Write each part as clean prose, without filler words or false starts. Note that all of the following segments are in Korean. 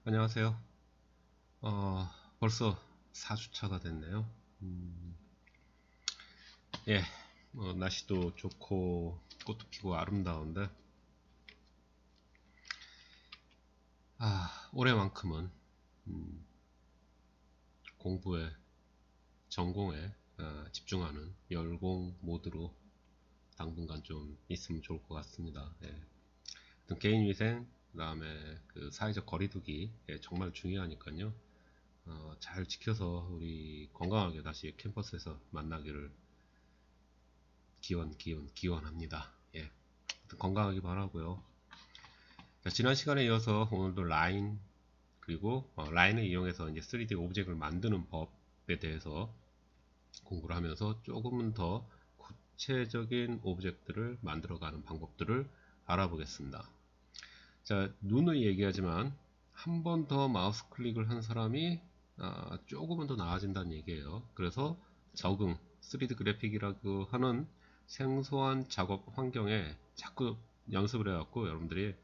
안녕하세요. 어, 벌써 4주차가 됐네요. 음, 예, 날씨도 좋고 꽃도 피고 아름다운데, 올해만큼은 음, 공부에, 전공에 집중하는 열공 모드로 당분간 좀 있으면 좋을 것 같습니다. 예. 하여튼 개인위생, 그 다음에 그 사회적 거리두기 정말 중요하니까요. 잘 지켜서 우리 건강하게 다시 캠퍼스에서 만나기를 기원합니다. 예. 건강하기 바라고요. 자, 지난 시간에 이어서 오늘도 라인 그리고 라인을 이용해서 이제 3D 오브젝트를 만드는 법에 대해서 공부를 하면서 조금은 더 구체적인 오브젝트를 만들어가는 방법들을 알아보겠습니다. 자, 누누이 얘기하지만 한 번 더 마우스 클릭을 한 사람이 조금은 더 나아진다는 얘기예요. 그래서 적응, 3D 그래픽이라고 하는 생소한 작업 환경에 자꾸 연습을 해갖고 여러분들이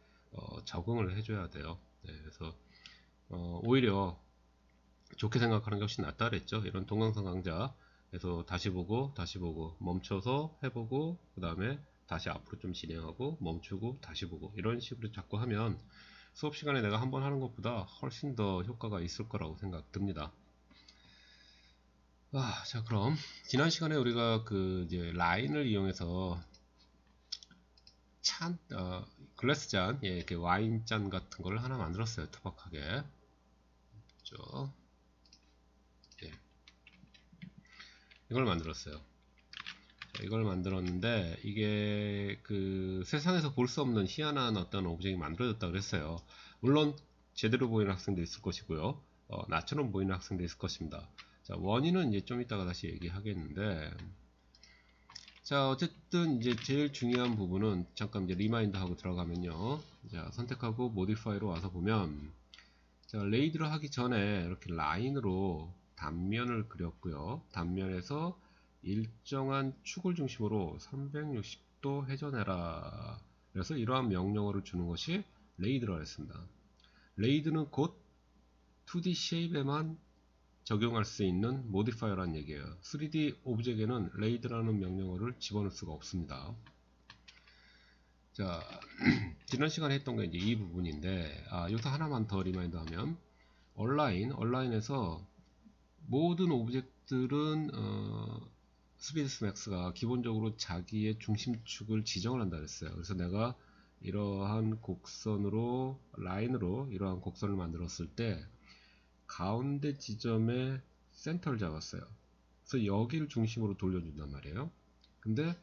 적응을 해줘야 돼요. 네, 그래서 오히려 좋게 생각하는 것이 낫다 그랬죠. 이런 동영상 강좌에서 다시 보고 멈춰서 해보고 그 다음에 다시 앞으로 좀 진행하고 멈추고 다시 보고 이런 식으로 자꾸 하면 수업 시간에 내가 한번 하는 것보다 훨씬 더 효과가 있을 거라고 생각 듭니다. 자, 그럼 지난 시간에 우리가 그 이제 라인을 이용해서 글래스 잔, 예, 이렇게 와인 잔 같은 걸 하나 만들었어요. 투박하게. 그죠? 예, 이걸 만들었어요. 자, 이걸 만들었는데 이게 그 세상에서 볼 수 없는 희한한 어떤 오브젝이 만들어졌다 그랬어요. 물론 제대로 보이는 학생도 있을 것이고요. 나처럼 보이는 학생도 있을 것입니다. 자, 원인은 이제 좀 이따가 다시 얘기하겠는데, 자, 어쨌든 이제 제일 중요한 부분은 잠깐 이제 리마인드 하고 들어가면요. 자, 선택하고 모디파이로 와서 보면, 자, 레이드를 하기 전에 이렇게 라인으로 단면을 그렸고요. 단면에서 일정한 축을 중심으로 360도 회전해라. 그래서 이러한 명령어를 주는 것이 레이드라고 했습니다. 레이드는 곧 2D 쉐입에만 적용할 수 있는 모디파이어라는 얘기예요. 3D 오브젝에는 레이드라는 명령어를 집어넣을 수가 없습니다. 자, 지난 시간에 했던 게 이제 이 부분인데, 여기서 하나만 더 리마인드 하면, 온라인에서 모든 오브젝트들은 3ds max가 기본적으로 자기의 중심축을 지정을 한다 그랬어요. 그래서 내가 이러한 곡선으로 라인으로 이러한 곡선을 만들었을 때 가운데 지점에 센터를 잡았어요. 그래서 여기를 중심으로 돌려준단 말이에요. 근데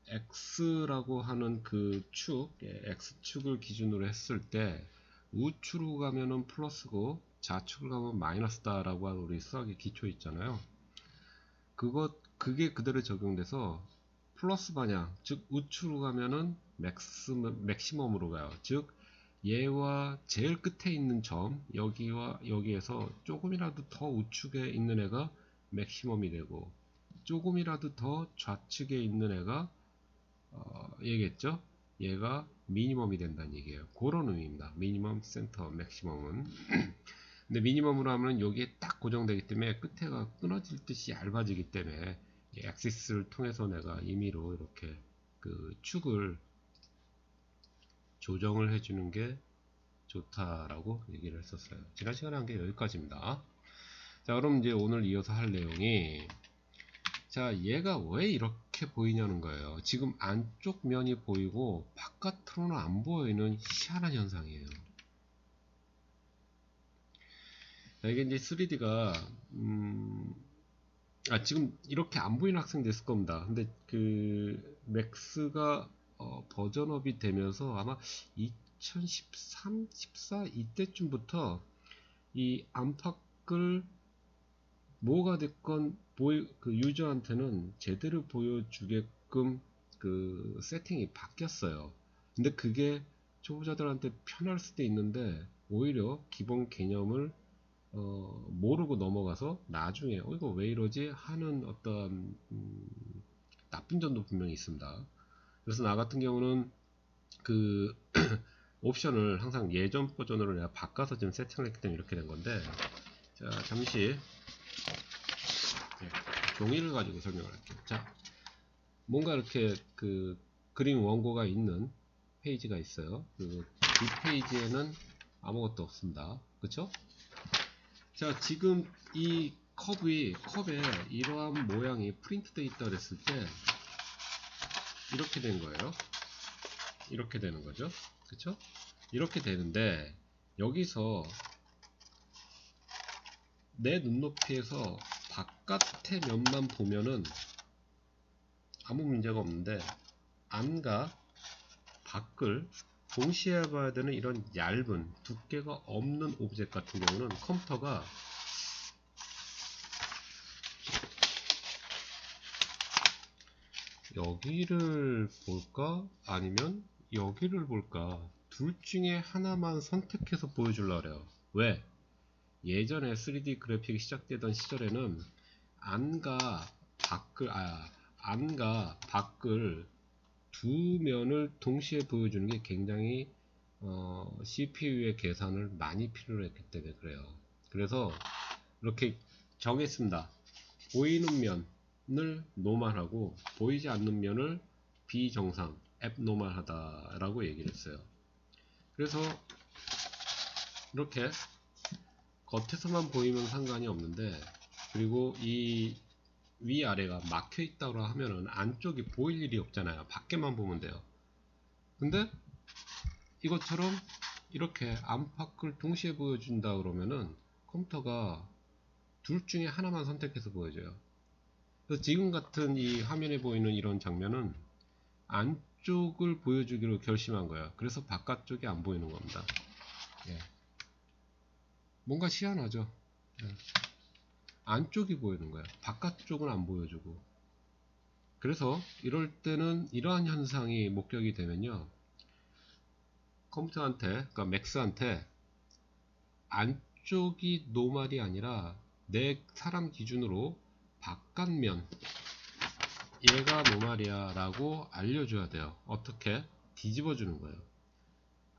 x라고 하는 그 축, x축을 기준으로 했을 때 우측으로 가면은 플러스고 좌측으로 가면 마이너스다라고 하는 우리 수학의 기초 있잖아요. 그게 그대로 적용돼서 플러스 방향, 즉 우측으로 가면은 맥시멈으로 가요. 즉 얘와 제일 끝에 있는 점 여기와 여기에서 조금이라도 더 우측에 있는 애가 맥시멈이 되고 조금이라도 더 좌측에 있는 애가 얘겠죠? 얘가 미니멈이 된다는 얘기예요. 그런 의미입니다. 미니멈, 센터, 맥시멈은. 근데 미니멈으로 하면 여기에 딱 고정되기 때문에 끝에가 끊어질 듯이 얇아지기 때문에 엑시스를 통해서 내가 임의로 이렇게 그 축을 조정을 해주는 게 좋다라고 얘기를 했었어요. 지난 시간에 한 게 여기까지입니다. 자, 그럼 이제 오늘 이어서 할 내용이, 자, 얘가 왜 이렇게 보이냐는 거예요. 지금 안쪽 면이 보이고 바깥으로는 안 보이는 희한한 현상이에요. 자, 이게 이제 3D가 지금 이렇게 안 보이는 학생도 있을 겁니다. 근데 그 맥스가 버전업이 되면서 아마 2013, 14 이때쯤부터 이 안팎을 뭐가 됐건 그 유저한테는 제대로 보여주게끔 그 세팅이 바뀌었어요. 근데 그게 초보자들한테 편할 수도 있는데 오히려 기본 개념을 모르고 넘어가서 나중에 이거 왜 이러지 하는 어떤 나쁜 점도 분명히 있습니다. 그래서 나 같은 경우는 그 옵션을 항상 예전 버전으로 내가 바꿔서 지금 세팅을 했기 때문에 이렇게 된 건데, 자, 잠시 종이를 가지고 설명을 할게요. 자, 뭔가 이렇게 그 그림 원고가 있는 페이지가 있어요. 이 페이지에는 아무것도 없습니다. 그쵸? 자, 지금 이 컵에 이러한 모양이 프린트 되어 있다 그랬을 때 이렇게 된 거예요. 이렇게 되는 거죠. 그쵸? 이렇게 되는데, 여기서 내 눈높이에서 바깥의 면만 보면은 아무 문제가 없는데, 안과 밖을 동시에 봐야 되는 이런 얇은 두께가 없는 오브젝트 같은 경우는 컴퓨터가 여기를 볼까 아니면 여기를 볼까 둘 중에 하나만 선택해서 보여주려고 그래요. 왜? 예전에 3D 그래픽이 시작되던 시절에는 안과 밖을 두 면을 동시에 보여주는 게 굉장히 CPU의 계산을 많이 필요로 했기 때문에 그래요. 그래서 이렇게 정했습니다. 보이는 면을 노멀하고 보이지 않는 면을 비정상, 앱노멀하다 라고 얘기를 했어요. 그래서 이렇게 겉에서만 보이면 상관이 없는데, 그리고 이 위아래가 막혀 있다고 하면은 안쪽이 보일 일이 없잖아요. 밖에만 보면 돼요. 근데 이것처럼 이렇게 안팎을 동시에 보여준다 그러면은 컴퓨터가 둘 중에 하나만 선택해서 보여줘요. 그래서 지금 같은 이 화면에 보이는 이런 장면은 안쪽을 보여주기로 결심한 거예요. 그래서 바깥쪽이 안 보이는 겁니다. 예. 뭔가 희한하죠. 예. 안쪽이 보이는 거예요. 바깥쪽은 안 보여주고. 그래서 이럴 때는 이러한 현상이 목격이 되면요, 컴퓨터한테, 그러니까 맥스한테 안쪽이 노멀이 아니라 내 사람 기준으로 바깥면 얘가 노멀이야 라고 알려줘야 돼요. 어떻게? 뒤집어 주는 거예요.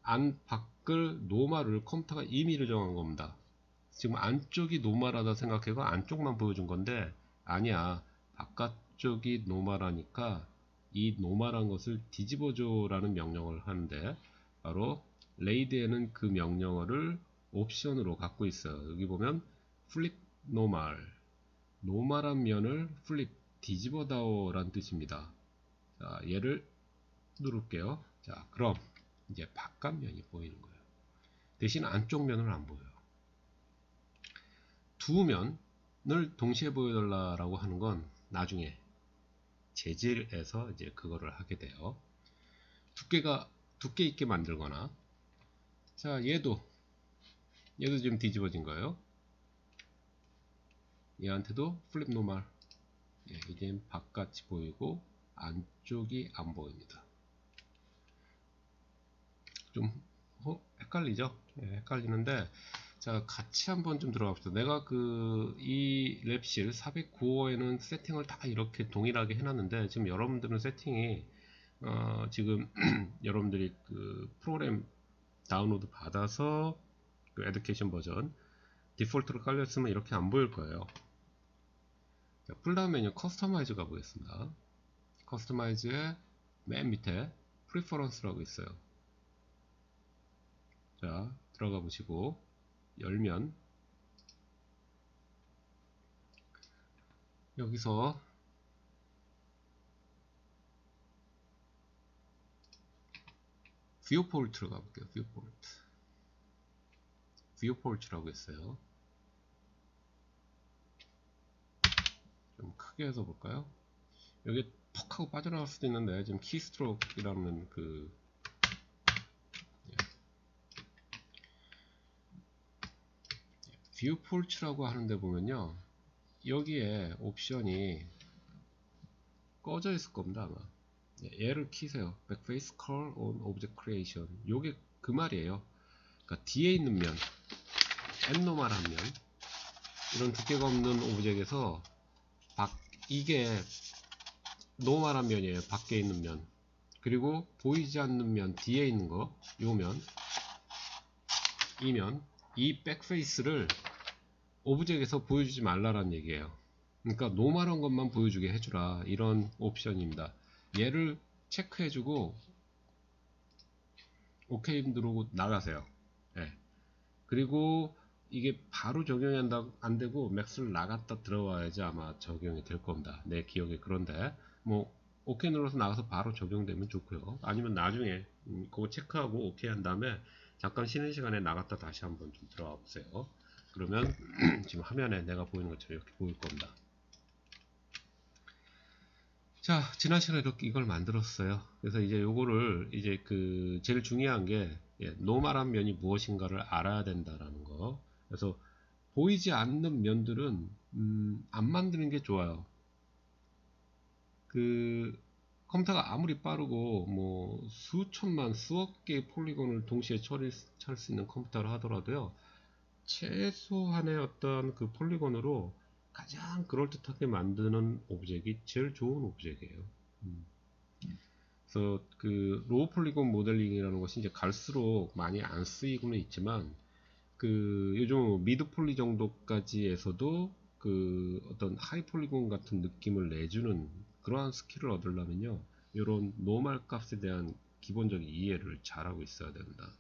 안 밖을 노멀을 컴퓨터가 임의로 정한 겁니다. 지금 안쪽이 노멀하다 생각해서 안쪽만 보여준 건데, 아니야, 바깥쪽이 노멀하니까 이 노멀한 것을 뒤집어줘 라는 명령을 하는데, 바로 레이드에는 그 명령어를 옵션으로 갖고 있어요. 여기 보면 flip normal, 노멀한 면을 flip, 뒤집어다오 라는 뜻입니다. 자, 얘를 누를게요. 자, 그럼 이제 바깥면이 보이는 거예요. 대신 안쪽 면을 안 보여요. 두 면을 동시에 보여달라고 하는 건 나중에 재질에서 이제 그거를 하게 돼요. 두께 있게 만들거나. 자, 얘도 지금 뒤집어진 거예요. 얘한테도 플립 노멀. 예, 이제 바깥이 보이고 안쪽이 안 보입니다. 좀 헷갈리죠? 예, 헷갈리는데, 자, 같이 한번 좀 들어가 봅시다. 내가 이 랩실 409호에는 세팅을 다 이렇게 동일하게 해놨는데, 지금 여러분들은 세팅이 지금 여러분들이 그 프로그램 다운로드 받아서 그 에듀케이션 버전 디폴트로 깔렸으면 이렇게 안 보일 거예요. 자, 풀다운 메뉴 커스터마이즈 가보겠습니다. 커스터마이즈의 맨 밑에 프리퍼런스라고 있어요. 자, 들어가 보시고 열면 여기서 뷰포트로 가볼게요. 뷰포트라고 했어요. 좀 크게 해서 볼까요? 여기 턱 하고 빠져나갈 수도 있는데, 지금 키스트로크라는 뷰포트라고 하는데 보면요, 여기에 옵션이 꺼져 있을 겁니다. 아마 얘를 키세요. Backface Curl on Object Creation. 요게 그 말이에요. 그러니까 뒤에 있는 면, 앱노멀한 면, 이런 두께가 없는 오브젝에서 이게 노멀한 면이에요. 밖에 있는 면. 그리고 보이지 않는 면, 뒤에 있는 거, 요 면, 이면 이 백페이스를 오브젝에서 보여주지 말라는 얘기예요. 그러니까 노멀한 것만 보여주게 해주라, 이런 옵션입니다. 얘를 체크해주고 OK 누르고 나가세요. 예. 그리고 이게 바로 적용이 안 되고 맥스를 나갔다 들어와야지 아마 적용이 될 겁니다. 내 기억에. 그런데 뭐 OK 눌러서 나가서 바로 적용되면 좋고요. 아니면 나중에 그거 체크하고 OK 한 다음에 잠깐 쉬는 시간에 나갔다 다시 한번 좀 들어와 보세요. 그러면 지금 화면에 내가 보이는 것처럼 이렇게 보일 겁니다. 자, 지난 시간에 이렇게 이걸 만들었어요. 그래서 이제 요거를 이제 그 제일 중요한 게 노멀한 면이 무엇인가를 알아야 된다라는 거. 그래서 보이지 않는 면들은 안 만드는 게 좋아요. 그 컴퓨터가 아무리 빠르고 뭐 수천만 수억 개의 폴리곤을 동시에 처리할 수 있는 컴퓨터를 하더라도요, 최소한의 어떤 그 폴리곤으로 가장 그럴듯하게 만드는 오브젝이 제일 좋은 오브젝이에요. 그래서 그 로우 폴리곤 모델링이라는 것이 이제 갈수록 많이 안 쓰이고는 있지만, 그 요즘 미드 폴리 정도까지 해서도 그 어떤 하이 폴리곤 같은 느낌을 내주는 그러한 스킬을 얻으려면요, 이런 노멀 값에 대한 기본적인 이해를 잘하고 있어야 된다.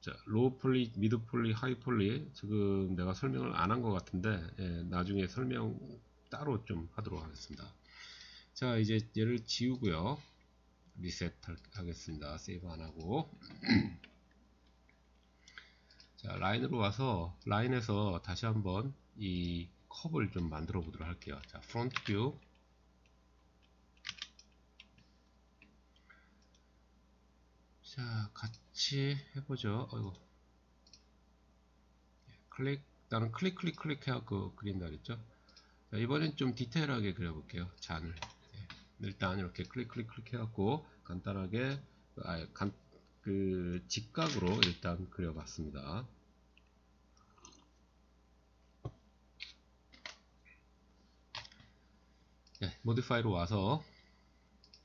자, 로우 폴리, 미드 폴리, 하이 폴리 지금 내가 설명을 안 한 것 같은데, 나중에 설명 따로 좀 하도록 하겠습니다. 자, 이제 얘를 지우고요, 리셋 하겠습니다. 세이브 안 하고. 자, 라인으로 와서 라인에서 다시 한번 이 컵을 좀 만들어 보도록 할게요. 자, 프론트 뷰. 자, 같이 해보죠. 어이구. 클릭, 나는 클릭 해갖고 그린다 그랬죠. 자, 이번엔 좀 디테일하게 그려볼게요. 잔을. 일단 이렇게 클릭 해갖고 간단하게 그 직각으로 일단 그려봤습니다. 모디파이로 와서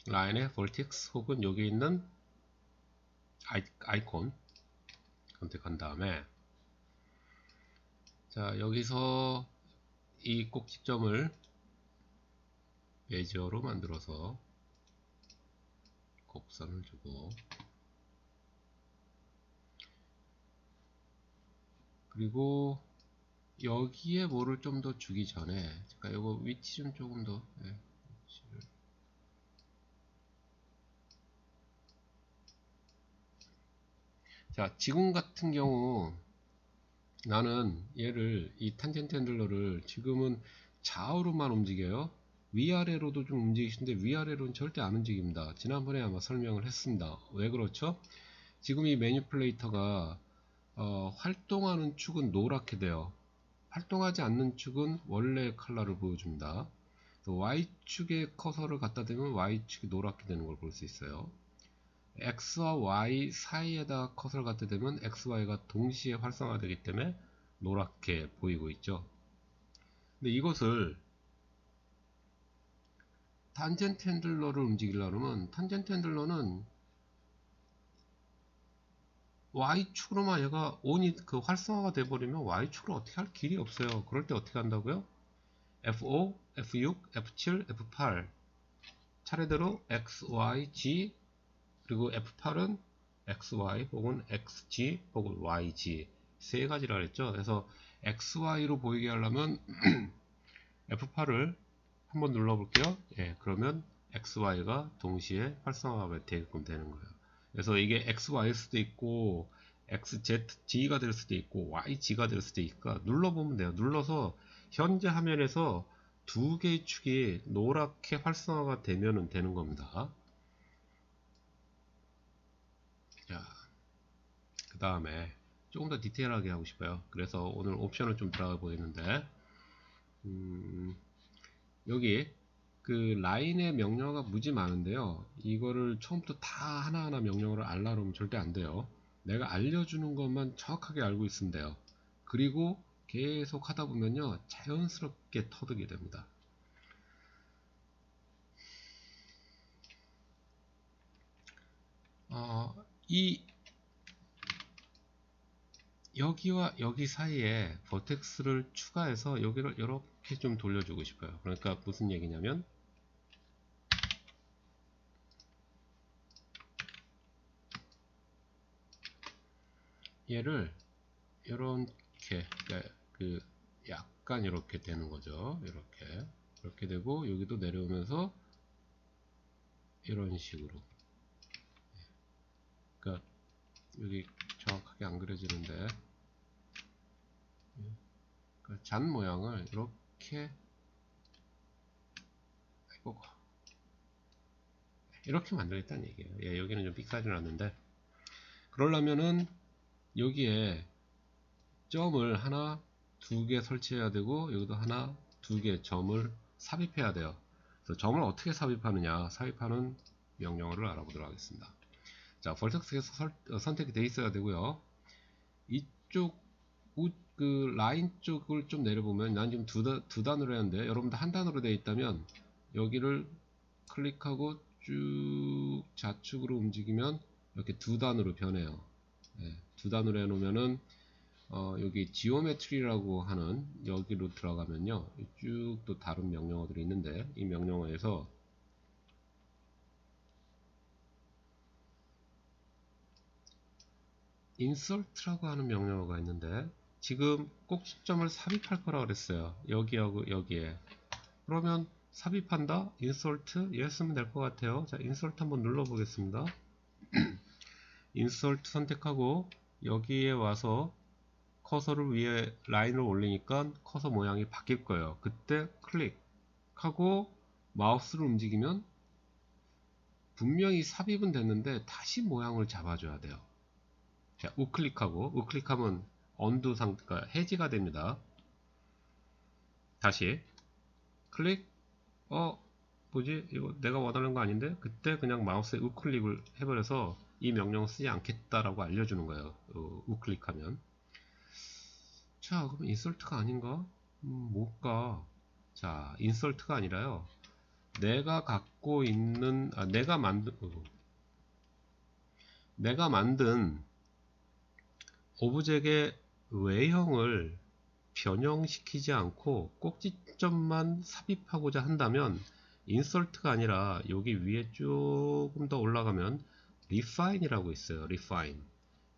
라인의 vertex 혹은 여기 있는 아이콘 선택한 다음에, 자, 여기서 이 꼭지점을 베지어로 만들어서 곡선을 주고, 그리고 여기에 뭐를 좀 더 주기 전에 잠깐 이거 위치 좀 조금 더, 위치를. 자, 지금 같은 경우 나는 얘를, 이 탄젠트 핸들러를 지금은 좌우로만 움직여요. 위아래로도 좀 움직이시는데 위아래로는 절대 안 움직입니다. 지난번에 아마 설명을 했습니다. 왜 그렇죠? 지금 이 매니플레이터가 활동하는 축은 노랗게 돼요. 활동하지 않는 축은 원래 컬러를 보여줍니다. Y축에 커서를 갖다 대면 Y축이 노랗게 되는 걸 볼 수 있어요. X와 Y 사이에다 커서를 갖다 대면 X, Y가 동시에 활성화되기 때문에 노랗게 보이고 있죠. 근데 이것을 탄젠트 핸들러를 움직이려면 탄젠트 핸들러는 Y축으로만 얘가 온이 그 활성화가 돼버리면 Y축으로 어떻게 할 길이 없어요. 그럴 때 어떻게 한다고요? F5, F6, F7, F8 차례대로 X, Y, G, 그리고 F8은 XY 혹은 XG 혹은 YG 세 가지라 그랬죠. 그래서 XY로 보이게 하려면 F8을 한번 눌러볼게요. 그러면 XY가 동시에 활성화가 되게끔 되는 거예요. 그래서 이게 XY일 수도 있고 XZG가 될 수도 있고 YG가 될 수도 있으니까 눌러보면 돼요. 눌러서 현재 화면에서 두 개의 축이 노랗게 활성화가 되면 되는 겁니다. 자, 그 다음에 조금 더 디테일하게 하고 싶어요. 그래서 오늘 옵션을 좀 들어가 보겠는데, 여기 그 라인의 명령어가 무지 많은데요, 이거를 처음부터 다 하나하나 명령어를 알라 그러면 절대 안 돼요. 내가 알려주는 것만 정확하게 알고 있으면 돼요. 그리고 계속 하다 보면요 자연스럽게 터득이 됩니다. 이 여기와 여기 사이에 버텍스를 추가해서 여기를 이렇게 좀 돌려주고 싶어요. 그러니까 무슨 얘기냐면 얘를 이렇게 그 약간 이렇게 되는 거죠. 이렇게 되고 여기도 내려오면서 이런 식으로. 그러니까 여기 정확하게 안 그려지는데 그러니까 잔 모양을 이렇게 이렇게 만들겠다는 얘기예요. 예, 여기는 좀 삑사리 났는데 그러려면은 여기에 점을 하나 두 개 설치해야 되고 여기도 하나 두 개 점을 삽입해야 돼요. 그래서 점을 어떻게 삽입하느냐, 삽입하는 명령어를 알아보도록 하겠습니다. 자, 벌텍스에서 선택이 되어 있어야 되고요. 이쪽 그 라인 쪽을 좀 내려보면 난 지금 두 단으로 했는데 여러분들 한 단으로 되어 있다면 여기를 클릭하고 쭉 좌측으로 움직이면 이렇게 두 단으로 변해요. 네, 두 단으로 해놓으면은 여기 지오메트리라고 하는 여기로 들어가면요 쭉 또 다른 명령어들이 있는데 이 명령어에서 인설트라고 하는 명령어가 있는데 지금 꼭지점을 삽입할 거라 그랬어요. 여기하고 여기에. 그러면 삽입한다? 인설트? 예 쓰면 될 것 같아요. 자, 인설트 한번 눌러 보겠습니다. 인설트 선택하고 여기에 와서 커서를 위에 라인을 올리니까 커서 모양이 바뀔 거예요. 그때 클릭하고 마우스를 움직이면 분명히 삽입은 됐는데 다시 모양을 잡아줘야 돼요. 자, 우클릭하고 우클릭하면 언두 상태가 해지가 됩니다. 다시 클릭. 뭐지? 이거 내가 원하는 거 아닌데? 그때 그냥 마우스에 우클릭을 해버려서 이 명령 쓰지 않겠다라고 알려주는 거예요. 우클릭하면. 자, 그럼 인설트가 아닌가? 뭘까? 자, 인설트가 아니라요. 내가 갖고 있는, 내가 만든 오브젝의 외형을 변형시키지 않고 꼭지점만 삽입하고자 한다면 인설트가 아니라 여기 위에 조금 더 올라가면 refine이라고 있어요. refine.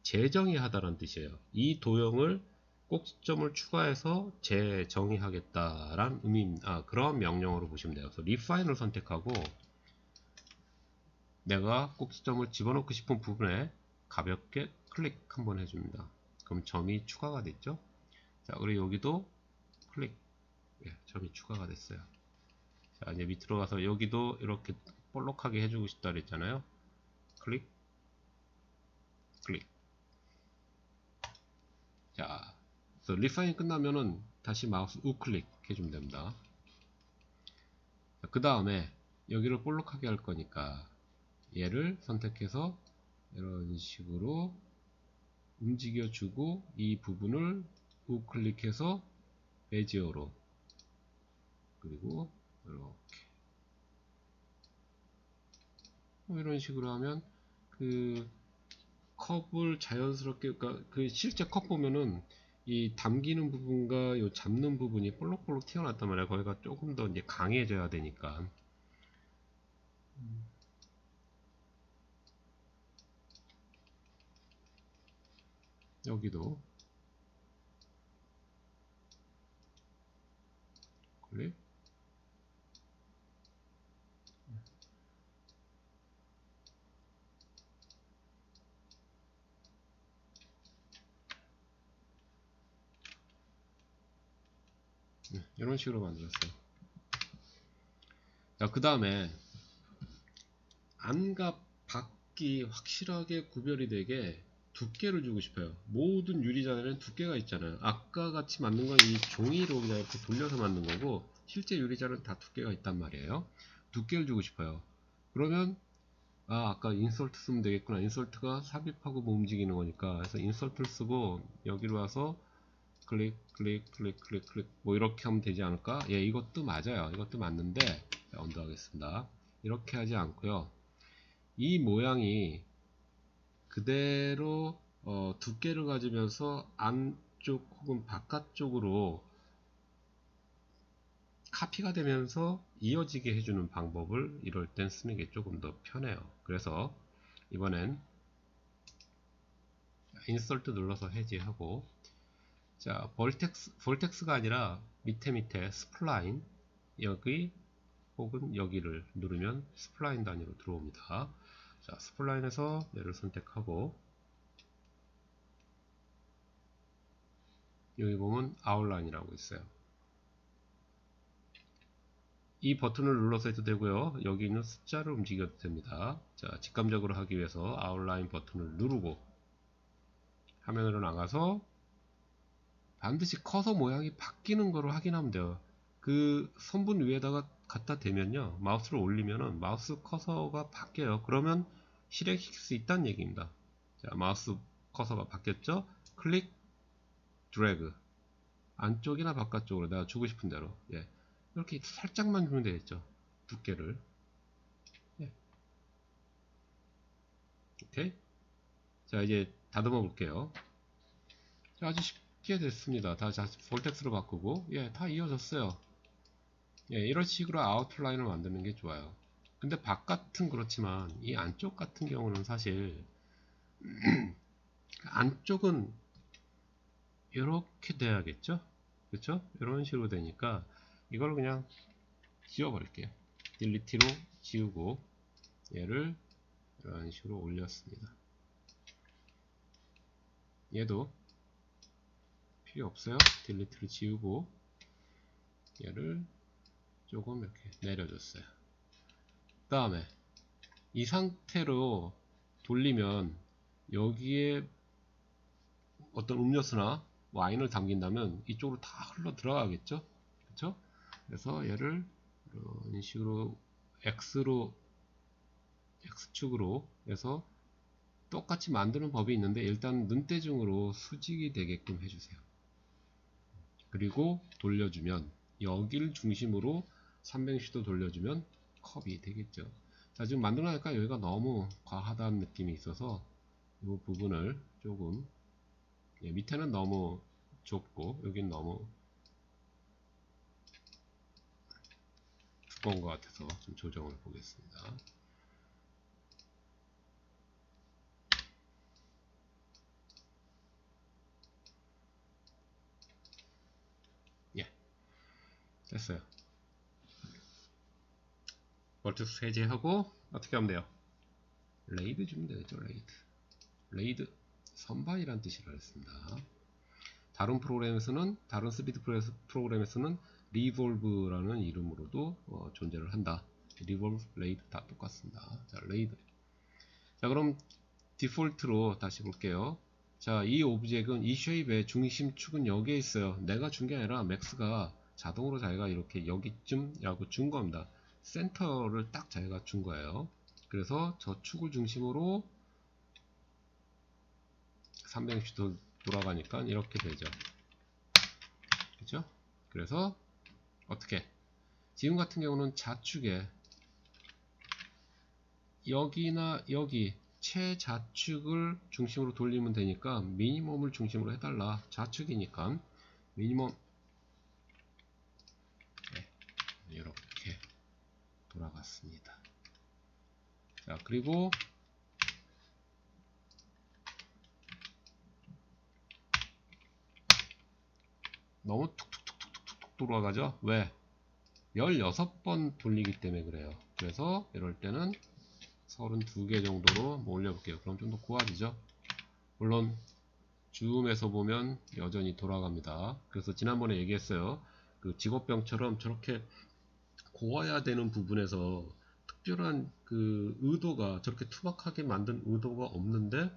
재정의 하다라는 뜻이에요. 이 도형을 꼭지점을 추가해서 재정의하겠다라는 그런 명령어로 보시면 돼요. 그래서 refine을 선택하고 내가 꼭지점을 집어넣고 싶은 부분에 가볍게 클릭 한번 해줍니다. 그럼 점이 추가가 됐죠. 자, 그리고 여기도 클릭. 예, 점이 추가가 됐어요. 자, 이제 밑으로 가서 여기도 이렇게 볼록하게 해주고 싶다 그랬잖아요. 클릭, 클릭. 자, 그래서 리파인 끝나면은 다시 마우스 우클릭 해주면 됩니다. 그 다음에 여기를 볼록하게 할 거니까 얘를 선택해서 이런 식으로 움직여주고 이 부분을 우클릭해서 베지어로 그리고 이렇게 이런 식으로 하면 그 컵을 자연스럽게 그러니까 그 실제 컵 보면은 이 담기는 부분과 요 잡는 부분이 볼록볼록 튀어났단 말이야. 거기가 조금 더 이제 강해져야 되니까. 여기도 클릭. 이런 식으로 만들었어요. 자, 그 다음에 안과 밖이 확실하게 구별이 되게 두께를 주고 싶어요. 모든 유리잔에는 두께가 있잖아요. 아까 같이 만든 건 이 종이로 그냥 이렇게 돌려서 만든 거고 실제 유리잔은 다 두께가 있단 말이에요. 두께를 주고 싶어요. 그러면 아까 인설트 쓰면 되겠구나. 인설트가 삽입하고 뭐 움직이는 거니까. 그래서 인설트를 쓰고 여기로 와서 클릭 클릭 클릭 클릭 클릭 뭐 이렇게 하면 되지 않을까? 예, 이것도 맞아요. 이것도 맞는데 언더 하겠습니다. 이렇게 하지 않고요. 이 모양이 그대로 두께를 가지면서 안쪽 혹은 바깥쪽으로 카피가 되면서 이어지게 해주는 방법을 이럴 땐 쓰는 게 조금 더 편해요. 그래서 이번엔 인서트 눌러서 해제하고, 자, 볼텍스가 아니라 밑에 스플라인, 여기 혹은 여기를 누르면 스플라인 단위로 들어옵니다. 자, 스플라인에서 얘를 선택하고, 여기 보면 아웃라인이라고 있어요. 이 버튼을 눌러서 해도 되고요. 여기 있는 숫자를 움직여도 됩니다. 자, 직감적으로 하기 위해서 아웃라인 버튼을 누르고 화면으로 나가서 반드시 커서 모양이 바뀌는 거를 확인하면 돼요. 그 선분 위에다가 갖다 대면요, 마우스를 올리면은 마우스 커서가 바뀌어요. 그러면 실행시킬 수 있다는 얘기입니다. 자, 마우스 커서가 바뀌었죠? 클릭, 드래그, 안쪽이나 바깥쪽으로 내가 주고 싶은 대로, 예, 이렇게 살짝만 주면 되겠죠. 두께를. 예. 오케이. 자, 이제 다듬어 볼게요. 자, 아주 쉽게 됐습니다. 다 볼텍스로 바꾸고, 예, 다 이어졌어요. 예, 이런 식으로 아웃라인을 만드는 게 좋아요. 근데 바깥은 그렇지만 이 안쪽 같은 경우는 사실 안쪽은 이렇게 돼야겠죠? 그렇죠? 이런 식으로 되니까 이걸 그냥 지워버릴게요. 딜리트로 지우고 얘를 이런 식으로 올렸습니다. 얘도 필요 없어요. 딜리트로 지우고 얘를 조금 이렇게 내려줬어요. 그 다음에 이 상태로 돌리면 여기에 어떤 음료수나 와인을 담긴다면 이쪽으로 다 흘러 들어가겠죠. 그렇죠? 그래서 얘를 이런 식으로 X축으로 해서 똑같이 만드는 법이 있는데, 일단 눈대중으로 수직이 되게끔 해주세요. 그리고 돌려주면 여기를 중심으로 360도 돌려주면 컵이 되겠죠. 자, 지금 만들어니까 여기가 너무 과하다는 느낌이 있어서 이 부분을 조금, 예, 밑에는 너무 좁고 여긴 너무 두꺼운 것 같아서 좀 조정을 보겠습니다. 예, 됐어요. 볼텍스 해제하고 어떻게 하면 돼요? 레이드 주면 되겠죠. 레이드 선반이란 뜻이라 했습니다. 다른 프로그램에서는, 다른 스피드 프로그램에서는 리볼브라는 이름으로도 존재를 한다. 리볼브, 레이드 다 똑같습니다. 자, 레이드. 자, 그럼 디폴트로 다시 볼게요. 자, 이 오브젝은 이 쉐입의 중심축은 여기에 있어요. 내가 준 게 아니라 맥스가 자동으로 자기가 이렇게 여기쯤 라고 준 겁니다. 센터를 딱 자기가 준 거예요. 그래서 저 축을 중심으로 360도 돌아가니까 이렇게 되죠. 그죠? 그래서 어떻게, 지금 같은 경우는 좌측에 여기나 여기 최좌측을 중심으로 돌리면 되니까 미니멈을 중심으로 해달라. 좌측이니까 미니멈, 네, 이렇게 돌아갔습니다. 자, 그리고 너무 툭툭툭툭툭 돌아가죠? 왜? 16번 돌리기 때문에 그래요. 그래서 이럴 때는 32개 정도로 뭐 올려볼게요. 그럼 좀 더 고와지죠? 물론 줌에서 보면 여전히 돌아갑니다. 그래서 지난번에 얘기했어요. 그 직업병처럼 저렇게 고와야 되는 부분에서 특별한 그 의도가, 저렇게 투박하게 만든 의도가 없는데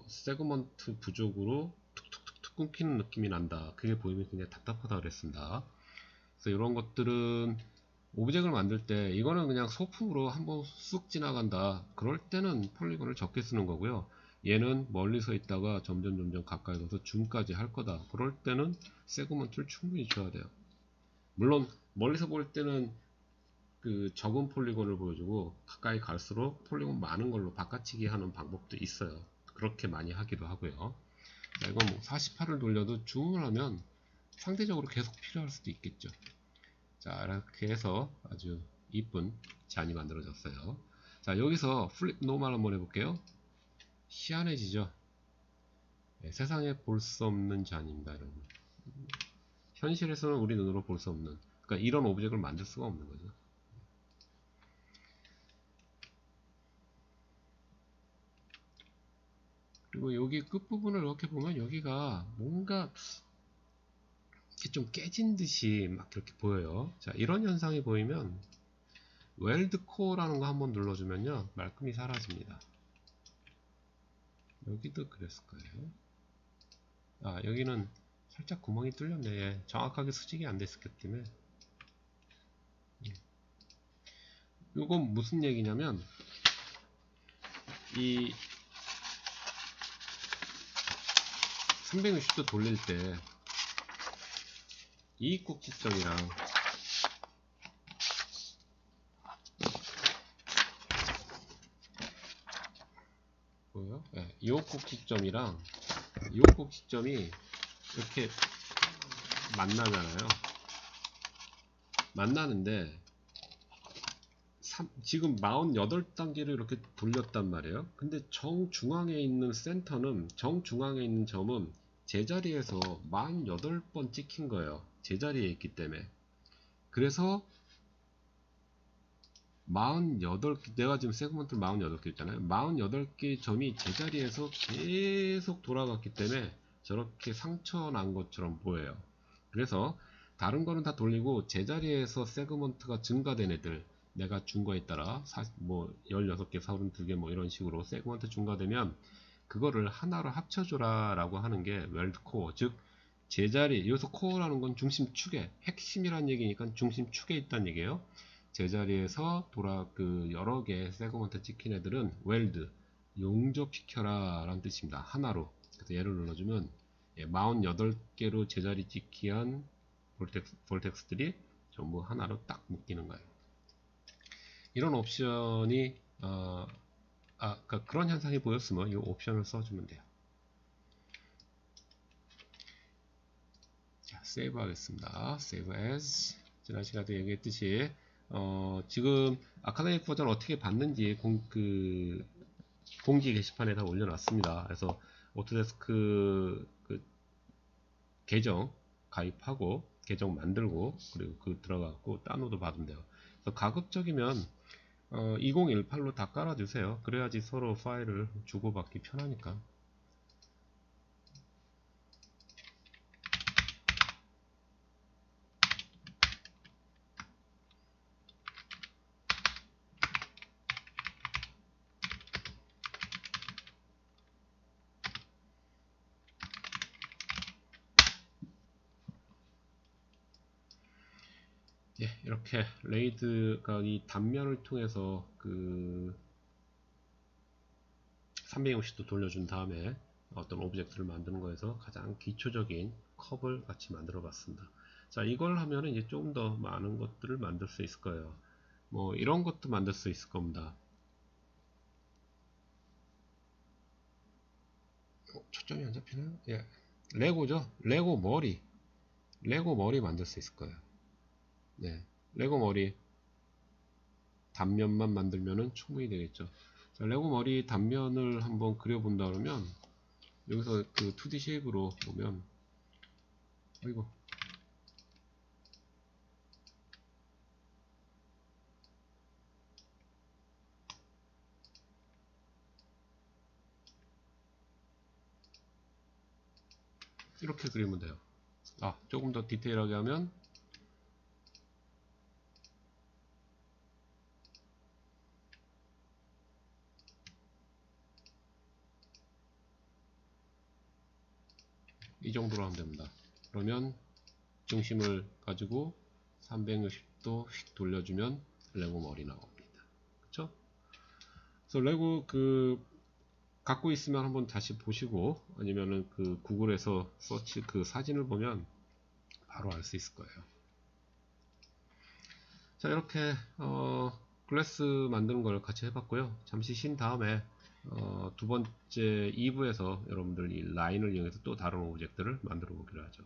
세그먼트 부족으로 툭툭툭툭 끊기는 느낌이 난다. 그게 보이면 굉장히 답답하다 그랬습니다. 그래서 이런 것들은 오브젝을 만들 때 이거는 그냥 소품으로 한번 쑥 지나간다. 그럴 때는 폴리곤을 적게 쓰는 거고요. 얘는 멀리서 있다가 점점 가까이 가서 줌까지 할 거다. 그럴 때는 세그먼트를 충분히 줘야 돼요. 물론 멀리서 볼 때는 그 적은 폴리곤을 보여주고 가까이 갈수록 폴리곤 많은 걸로 바꿔치기 하는 방법도 있어요. 그렇게 많이 하기도 하고요. 자, 이건 뭐 48을 돌려도 줌을 하면 상대적으로 계속 필요할 수도 있겠죠. 자, 이렇게 해서 아주 이쁜 잔이 만들어졌어요. 자, 여기서 플립 노멀 한번 해볼게요. 희한해지죠. 네, 세상에 볼 수 없는 잔입니다, 여러분. 현실에서는 우리 눈으로 볼 수 없는, 그러니까 이런 오브젝트를 만들 수가 없는 거죠. 그리고 여기 끝부분을 이렇게 보면 여기가 뭔가 좀 깨진 듯이 막 이렇게 보여요. 자, 이런 현상이 보이면 웰드 코어라는 거 한번 눌러주면요, 말끔히 사라집니다. 여기도 그랬을 거예요. 아, 여기는 살짝 구멍이 뚫렸네. 예, 정확하게 수직이 안 됐기 때문에. 이건 무슨 얘기냐면, 이 360도 돌릴 때 이 꼭지점이랑 뭐요? 네, 이 꼭지점이랑 이 꼭지점이 이렇게 만나잖아요. 만나는데 지금 48단계를 이렇게 돌렸단 말이에요. 근데 정중앙에 있는 센터는, 정중앙에 있는 점은 제자리에서 48번 찍힌 거예요. 제자리에 있기 때문에. 그래서 48개, 내가 지금 세그먼트를 48개 있잖아요. 48개의 점이 제자리에서 계속 돌아갔기 때문에 저렇게 상처 난 것처럼 보여요. 그래서 다른 거는 다 돌리고 제자리에서 세그먼트가 증가된 애들, 내가 준 거에 따라 뭐 16개, 32개 뭐 이런 식으로 세그먼트 증가되면 그거를 하나로 합쳐줘라 라고 하는 게 웰드 코어, 즉 제자리, 여기서 코어라는 건 중심축에, 핵심이란 얘기니까 중심축에 있다는 얘기예요. 제자리에서 여러 개 세그먼트 찍힌 애들은 웰드, 용접시켜라 라는 뜻입니다. 하나로. 그래서 예를 눌러주면 48개로 제자리 찍기한 볼텍스들이 전부 하나로 딱 묶이는 거예요. 이런 옵션이 그러니까 그런 현상이 보였으면 이 옵션을 써주면 돼요. 자, 세이브 하겠습니다. Save as. 지난 시간에 얘기했듯이 지금 아카데믹 버전 어떻게 받는지 공지 게시판에다 올려놨습니다. 그래서 오토데스크 계정 가입하고 계정 만들고 그리고 들어가고 다운로드 받으면 돼요. 그래서 가급적이면 2018로 다 깔아주세요. 그래야지 서로 파일을 주고받기 편하니까. 예, 이렇게 레이드가 이 단면을 통해서 360도 돌려준 다음에 어떤 오브젝트를 만드는 거에서 가장 기초적인 컵을 같이 만들어 봤습니다. 자, 이걸 하면 이제 조금 더 많은 것들을 만들 수 있을 거예요. 뭐 이런 것도 만들 수 있을 겁니다. 초점이 안 잡히나요? 예, 레고죠. 레고 머리 만들 수 있을 거예요. 네, 레고 머리 단면만 만들면은 충분히 되겠죠. 자, 레고 머리 단면을 한번 그려본다 그러면 여기서 2D 쉐입으로 보면 아이고, 이렇게 그리면 돼요. 조금 더 디테일하게 하면 이 정도로 하면 됩니다. 그러면 중심을 가지고 360도 휙 돌려주면 레고 머리 나옵니다. 그쵸? 그래서 레고 갖고 있으면 한번 다시 보시고 아니면은 구글에서 서치 사진을 보면 바로 알 수 있을 거예요. 자, 이렇게 글래스 만드는 걸 같이 해봤고요. 잠시 쉰 다음에 두 번째 2부에서 여러분들 이 라인을 이용해서 또 다른 오브젝트를 만들어 보기로 하죠.